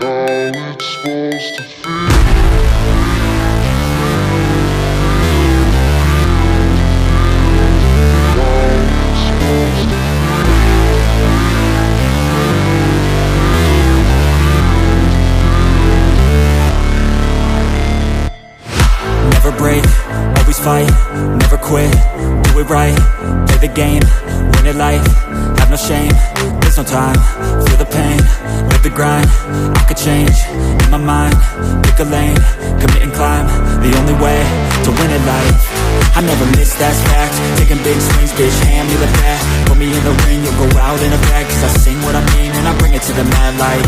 Never break, always fight, never quit, do it right, play the game, win it life, have no shame, there's no time, feel the pain, live the grind, I could change, in my mind, pick a lane, commit and climb, the only way to win it life. I never miss, that's fact, taking big swings, bitch, hand me the bat, put me in the ring, you'll go out in a bag, cause I sing what I mean and I bring it to the mad light.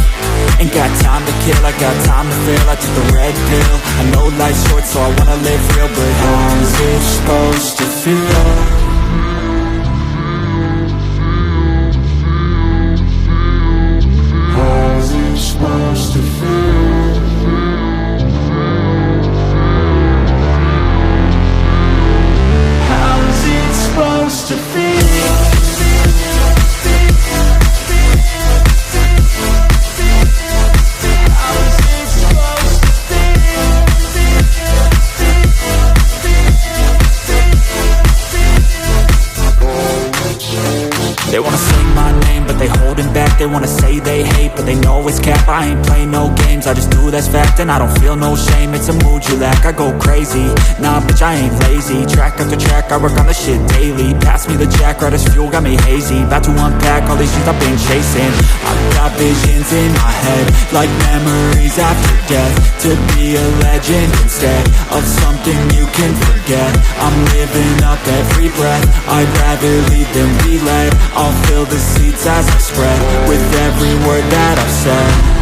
Ain't got time to kill, I got time to feel, I took the red pill, I know life's short so I wanna live real, but how's it supposed to feel? How's it supposed to feel? How's it supposed to feel? They wanna sing my name, but they holding back. They wanna say they hate, but they know it's cap. I ain't play no games, I just do that's fact. And I don't feel no shame, it's a mood you lack. I go crazy, nah bitch I ain't lazy. Track after track, I work on the shit daily. Pass me the jack, right as fuel, got me hazy. About to unpack all these things I've been chasing. I've got visions in my head, like memories after death. To be a legend instead of something you can forget. I'm living up every breath, I'd rather lead than be led. I'll fill the seats as I spread with every word that I've said.